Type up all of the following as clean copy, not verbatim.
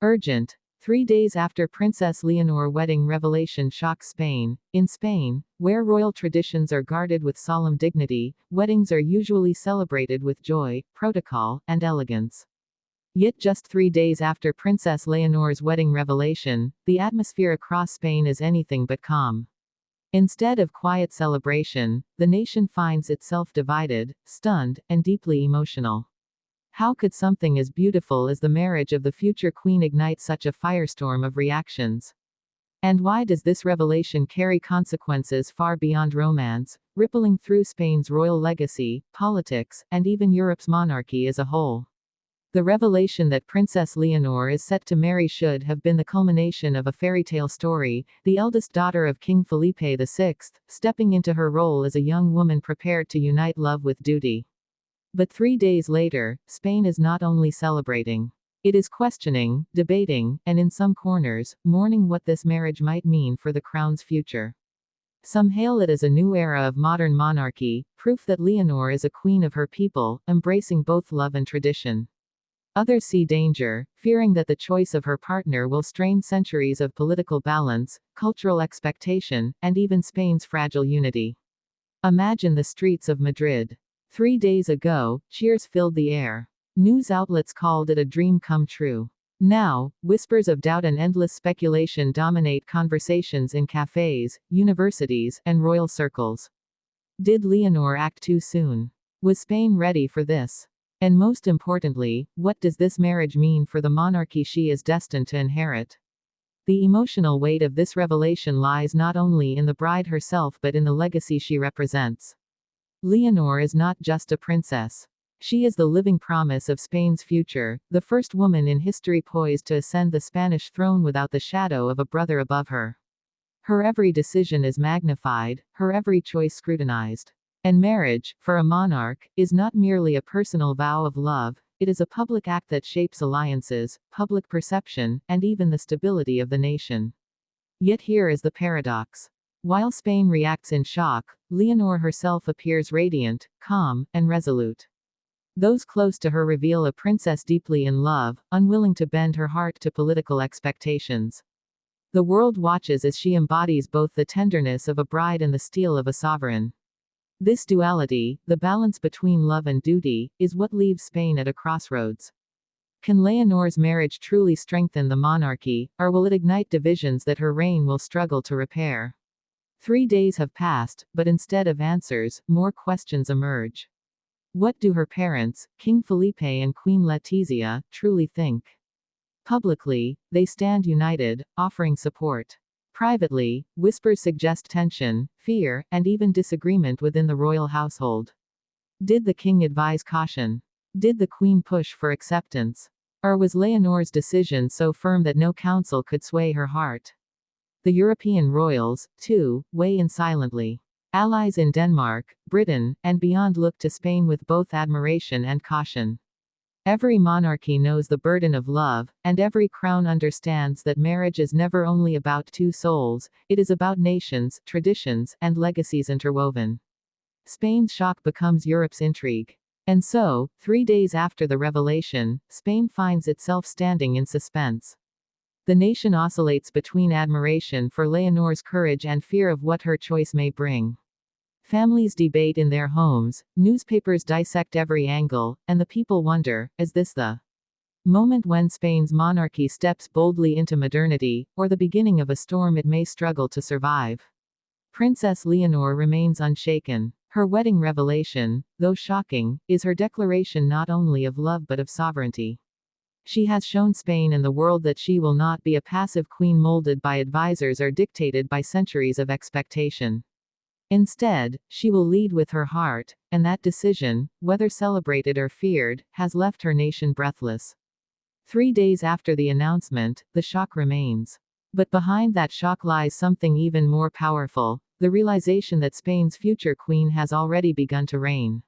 Urgent. 3 days after Princess Leonor wedding revelation shocks Spain. In Spain, where royal traditions are guarded with solemn dignity, weddings are usually celebrated with joy, protocol, and elegance. Yet just 3 days after Princess Leonor's wedding revelation, the atmosphere across Spain is anything but calm. Instead of quiet celebration, the nation finds itself divided, stunned, and deeply emotional. How could something as beautiful as the marriage of the future queen ignite such a firestorm of reactions? And why does this revelation carry consequences far beyond romance, rippling through Spain's royal legacy, politics, and even Europe's monarchy as a whole? The revelation that Princess Leonor is set to marry should have been the culmination of a fairy tale story, the eldest daughter of King Felipe VI, stepping into her role as a young woman prepared to unite love with duty. But 3 days later, Spain is not only celebrating. It is questioning, debating, and in some corners, mourning what this marriage might mean for the crown's future. Some hail it as a new era of modern monarchy, proof that Leonor is a queen of her people, embracing both love and tradition. Others see danger, fearing that the choice of her partner will strain centuries of political balance, cultural expectation, and even Spain's fragile unity. Imagine the streets of Madrid. 3 days ago, cheers filled the air. News outlets called it a dream come true. Now, whispers of doubt and endless speculation dominate conversations in cafes, universities, and royal circles. Did Leonor act too soon? Was Spain ready for this? And most importantly, what does this marriage mean for the monarchy she is destined to inherit? The emotional weight of this revelation lies not only in the bride herself but in the legacy she represents. Leonor is not just a princess. She is the living promise of Spain's future, the first woman in history poised to ascend the Spanish throne without the shadow of a brother above her. Her every decision is magnified, her every choice scrutinized. And marriage, for a monarch, is not merely a personal vow of love, it is a public act that shapes alliances, public perception, and even the stability of the nation. Yet here is the paradox. While Spain reacts in shock, Leonor herself appears radiant, calm, and resolute. Those close to her reveal a princess deeply in love, unwilling to bend her heart to political expectations. The world watches as she embodies both the tenderness of a bride and the steel of a sovereign. This duality, the balance between love and duty, is what leaves Spain at a crossroads. Can Leonor's marriage truly strengthen the monarchy, or will it ignite divisions that her reign will struggle to repair? 3 days have passed, but instead of answers, more questions emerge. What do her parents, King Felipe and Queen Letizia, truly think? Publicly, they stand united, offering support. Privately, whispers suggest tension, fear, and even disagreement within the royal household. Did the king advise caution? Did the queen push for acceptance? Or was Leonor's decision so firm that no counsel could sway her heart? The European royals, too, weigh in silently. Allies in Denmark, Britain, and beyond look to Spain with both admiration and caution. Every monarchy knows the burden of love, and every crown understands that marriage is never only about two souls, it is about nations, traditions, and legacies interwoven. Spain's shock becomes Europe's intrigue. And so, 3 days after the revelation, Spain finds itself standing in suspense. The nation oscillates between admiration for Leonor's courage and fear of what her choice may bring. Families debate in their homes, newspapers dissect every angle, and the people wonder, is this the moment when Spain's monarchy steps boldly into modernity, or the beginning of a storm it may struggle to survive? Princess Leonor remains unshaken. Her wedding revelation, though shocking, is her declaration not only of love but of sovereignty. She has shown Spain and the world that she will not be a passive queen molded by advisors or dictated by centuries of expectation. Instead, she will lead with her heart, and that decision, whether celebrated or feared, has left her nation breathless. 3 days after the announcement, the shock remains. But behind that shock lies something even more powerful, the realization that Spain's future queen has already begun to reign.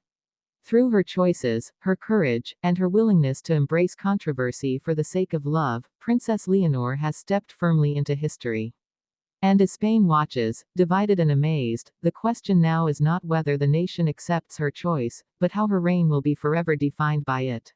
Through her choices, her courage, and her willingness to embrace controversy for the sake of love, Princess Leonor has stepped firmly into history. And as Spain watches, divided and amazed, the question now is not whether the nation accepts her choice, but how her reign will be forever defined by it.